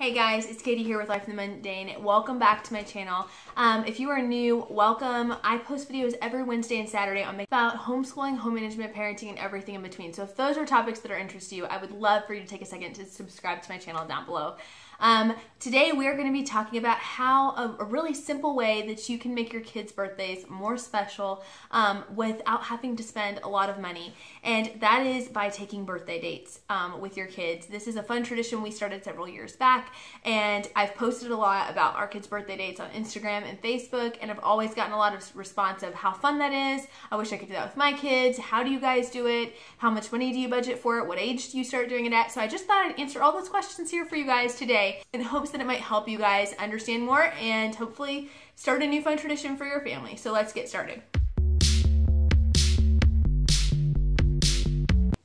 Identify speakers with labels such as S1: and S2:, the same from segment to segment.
S1: Hey guys, it's Katie here with Life in the Mundane. Welcome back to my channel. If you are new, welcome. I post videos every Wednesday and Saturday about homeschooling, home management, parenting, and everything in between. So if those are topics that are interesting to you, I would love for you to take a second to subscribe to my channel down below. Today we are going to be talking about how a really simple way that you can make your kids' birthdays more special without having to spend a lot of money, and that is by taking birthday dates with your kids. This is a fun tradition we started several years back, and I've posted a lot about our kids' birthday dates on Instagram and Facebook, and I've always gotten a lot of response of how fun that is. I wish I could do that with my kids. How do you guys do it? How much money do you budget for it? What age do you start doing it at? So I just thought I'd answer all those questions here for you guys today in hopes that it might help you guys understand more and hopefully start a new fun tradition for your family. So let's get started.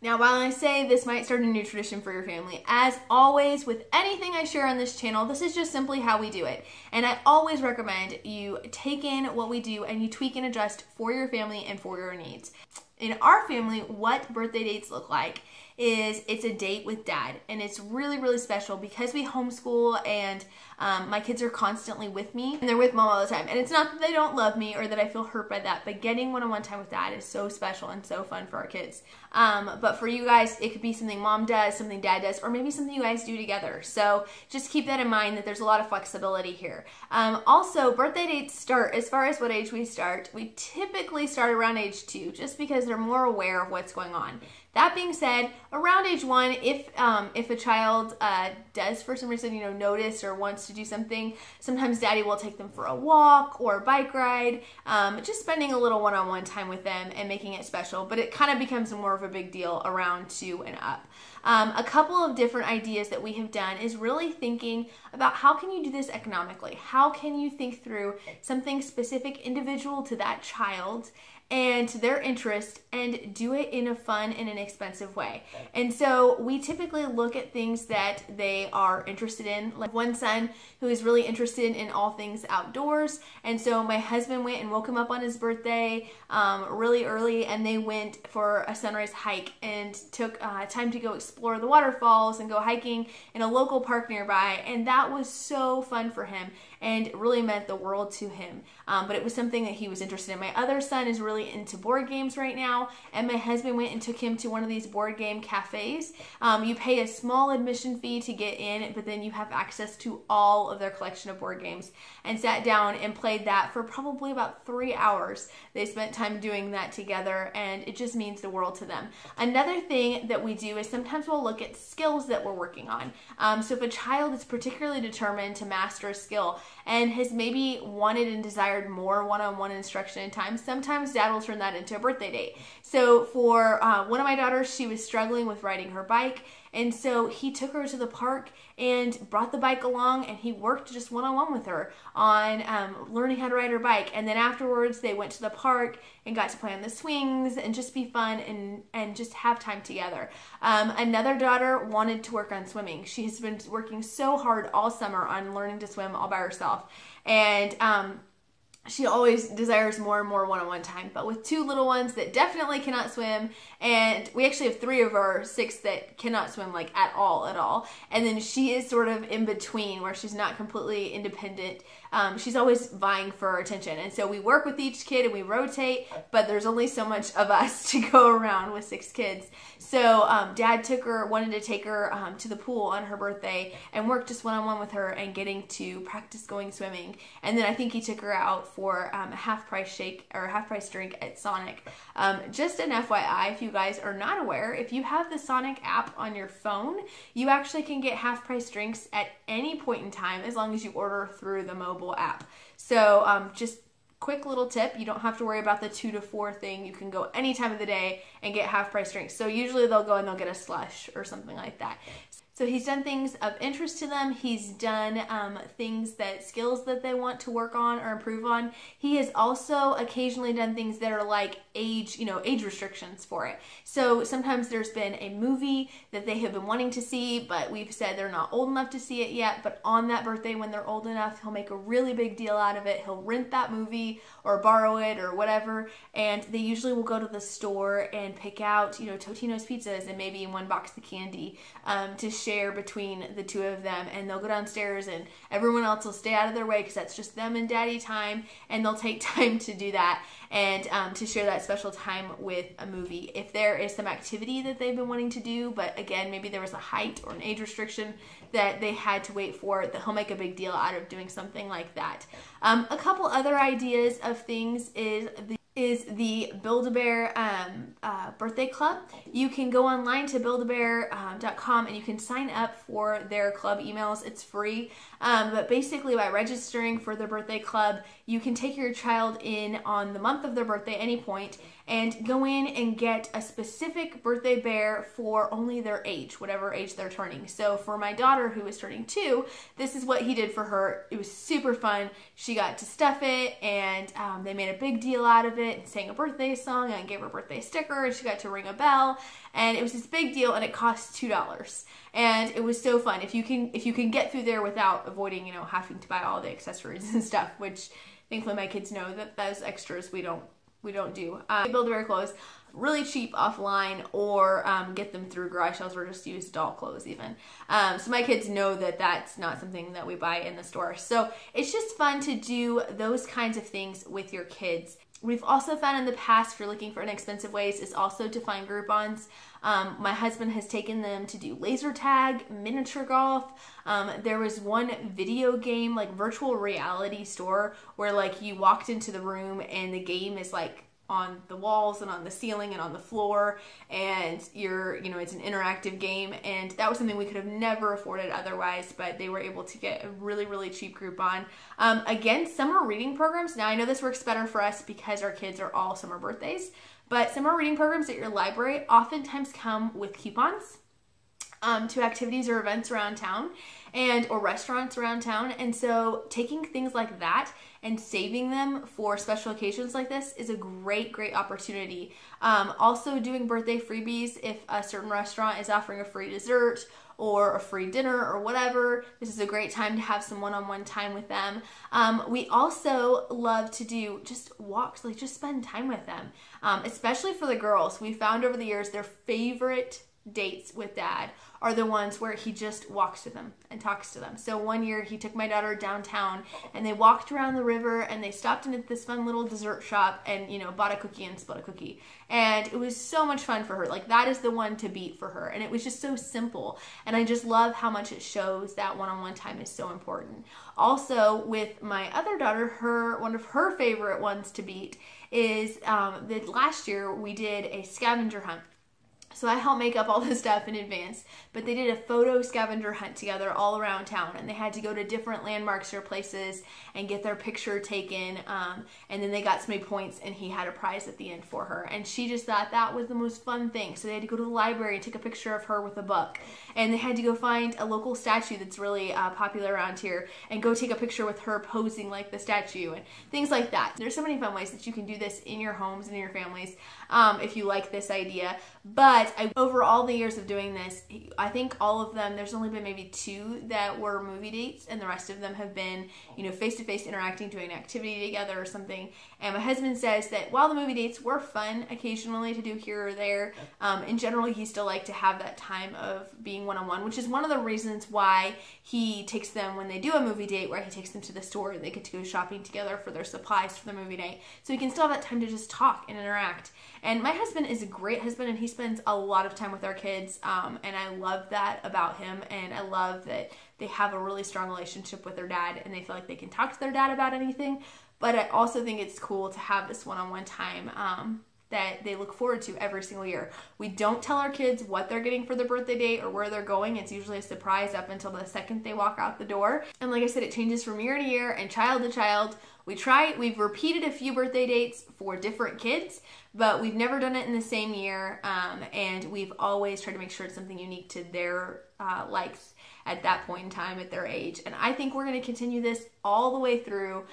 S1: Now, while I say this might start a new tradition for your family, as always with anything I share on this channel, this is just simply how we do it. And I always recommend you take in what we do and you tweak and adjust for your family and for your needs. In our family, what birthday dates look like is it's a date with dad, and it's really, really special because we homeschool and my kids are constantly with me and they're with mom all the time. And it's not that they don't love me or that I feel hurt by that, but getting one-on-one time with dad is so special and so fun for our kids. But for you guys, it could be something mom does, something dad does, or maybe something you guys do together. So just keep that in mind that there's a lot of flexibility here. Also, birthday dates start, as far as what age we start, we typically start around age 2, just because they're more aware of what's going on. That being said, around age 1, if a child does for some reason, notice or wants to do something, sometimes daddy will take them for a walk or a bike ride, just spending a little one-on-one time with them and making it special. But it kind of becomes more of a big deal around 2 and up. A couple of different ideas that we have done is really thinking about how can you do this economically? How can you think through something specific, individual to that child and to their interest, and do it in a fun and inexpensive way. And so we typically look at things that they are interested in. Like one son who is really interested in all things outdoors, and so my husband went and woke him up on his birthday really early, and they went for a sunrise hike and took time to go explore the waterfalls and go hiking in a local park nearby, and that was so fun for him and really meant the world to him. But it was something that he was interested in. My other son is really into board games right now, and my husband went and took him to one of these board game cafes. You pay a small admission fee to get in, but then you have access to all of their collection of board games, and sat down and played that for probably about 3 hours. They spent time doing that together, and it just means the world to them. Another thing that we do is sometimes we'll look at skills that we're working on. So if a child is particularly determined to master a skill and has maybe wanted and desired more one-on-one instruction and time, sometimes dad will turn that into a birthday date. So for one of my daughters, she was struggling with riding her bike, and so he took her to the park and brought the bike along, and he worked just one-on-one with her on learning how to ride her bike. And then afterwards they went to the park and got to play on the swings and just be fun and just have time together. Another daughter wanted to work on swimming. She has been working so hard all summer on learning to swim all by herself, and she always desires more and more one-on-one time, but with 2 little ones that definitely cannot swim, and we actually have 3 of our 6 that cannot swim like at all, and then she is sort of in between where she's not completely independent. She's always vying for our attention, and so we work with each kid and we rotate, but there's only so much of us to go around with 6 kids. So dad wanted to take her to the pool on her birthday and work just one-on-one with her and getting to practice going swimming. And then I think he took her out for a half-price shake or a half-price drink at Sonic. Just an FYI, if you guys are not aware, if you have the Sonic app on your phone, you actually can get half-price drinks at any point in time as long as you order through the mobile app. So just quick little tip, you don't have to worry about the 2 to 4 thing. You can go any time of the day and get half-price drinks. So usually they'll go and they'll get a slush or something like that. So he's done things of interest to them. He's done skills that they want to work on or improve on. He has also occasionally done things that are like age restrictions for it. So sometimes there's been a movie that they have been wanting to see, but we've said they're not old enough to see it yet. But on that birthday, when they're old enough, he'll make a really big deal out of it. He'll rent that movie or borrow it or whatever. And they usually will go to the store and pick out, Totino's pizzas and maybe 1 box of candy to share share between the two of them, and they'll go downstairs and everyone else will stay out of their way because that's just them and daddy time, and they'll take time to do that and to share that special time with a movie. If there is some activity that they've been wanting to do, but again, maybe there was a height or an age restriction that they had to wait for, that he'll make a big deal out of doing something like that. A couple other ideas of things is the BuildABear birthday club. You can go online to BuildABear.com and you can sign up for their club emails. It's free, but basically by registering for their birthday club, you can take your child in on the month of their birthday, any point, and go in and get a specific birthday bear for only their age, whatever age they're turning. So for my daughter, who is turning 2, this is what he did for her. It was super fun. She got to stuff it, and they made a big deal out of it and sang a birthday song and gave her a birthday sticker, and she got to ring a bell, and it was this big deal, and it cost $2. And it was so fun. If you can get through there without avoiding, you know, having to buy all the accessories and stuff, which thankfully my kids know that those extras we don't do. BuildABear clothes, really cheap offline, or get them through garage sales, or just use doll clothes even. So my kids know that that's not something that we buy in the store. So it's just fun to do those kinds of things with your kids. We've also found in the past, if you're looking for inexpensive ways, is also to find Groupons. My husband has taken them to do laser tag, miniature golf. There was one video game, like virtual reality store, where like you walked into the room and the game is like on the walls and on the ceiling and on the floor, and it's an interactive game, and that was something we could have never afforded otherwise, but they were able to get a really, really cheap Groupon. Again, summer reading programs. Now I know this works better for us because our kids are all summer birthdays, but summer reading programs at your library oftentimes come with coupons to activities or events around town or restaurants around town. And so taking things like that and saving them for special occasions like this is a great, great opportunity. Also doing birthday freebies. If a certain restaurant is offering a free dessert or a free dinner or whatever, this is a great time to have some one-on-one time with them. We also love to do just walks, like just spend time with them, especially for the girls. We found over the years their favorite dates with dad are the ones where he just walks to them and talks to them. So one year he took my daughter downtown and they walked around the river and they stopped in at this fun little dessert shop and, bought a cookie and split a cookie. And it was so much fun for her. Like, that is the one to beat for her. And it was just so simple. And I just love how much it shows that one-on-one time is so important. Also, with my other daughter, one of her favorite ones to beat is that last year we did a scavenger hunt. So I helped make up all this stuff in advance, but they did a photo scavenger hunt together all around town, and they had to go to different landmarks or places and get their picture taken, and then they got so many points, and he had a prize at the end for her, and she just thought that was the most fun thing. So they had to go to the library and take a picture of her with a book, and they had to go find a local statue that's really popular around here and go take a picture with her posing like the statue and things like that. There's so many fun ways that you can do this in your homes and in your families if you like this idea. But over all the years of doing this, I think all of them, there's only been maybe 2 that were movie dates, and the rest of them have been, face-to-face interacting, doing an activity together or something. And my husband says that while the movie dates were fun occasionally to do here or there, in general, he still liked to have that time of being one-on-one, which is one of the reasons why he takes them when they do a movie date, where he takes them to the store and they get to go shopping together for their supplies for the movie night. So he can still have that time to just talk and interact. And my husband is a great husband, and he spends a lot of time with our kids, and I love that about him, and I love that they have a really strong relationship with their dad, and they feel like they can talk to their dad about anything. But I also think it's cool to have this one-on-one time that they look forward to every single year. We don't tell our kids what they're getting for their birthday date or where they're going. It's usually a surprise up until the second they walk out the door. And like I said, it changes from year to year and child to child. We've repeated a few birthday dates for different kids, but we've never done it in the same year, and we've always tried to make sure it's something unique to their likes. at that point in time at their age. And I think we're going to continue this all the way through,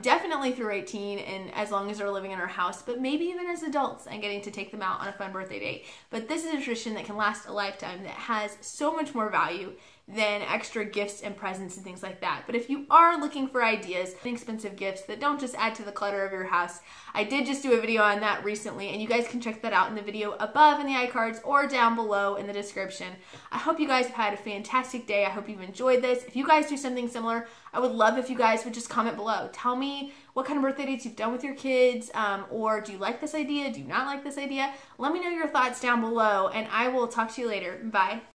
S1: definitely through 18 and as long as they're living in our house, but maybe even as adults and getting to take them out on a fun birthday date. But this is a tradition that can last a lifetime, that has so much more value than extra gifts and presents and things like that. But if you are looking for ideas, inexpensive gifts that don't just add to the clutter of your house, I did just do a video on that recently, and you guys can check that out in the video above in the iCards or down below in the description. I hope you guys have had a fantastic day. I hope you've enjoyed this. If you guys do something similar, I would love if you guys would just comment below. Tell me what kind of birthday dates you've done with your kids, or do you like this idea? Do you not like this idea? Let me know your thoughts down below, and I will talk to you later. Bye.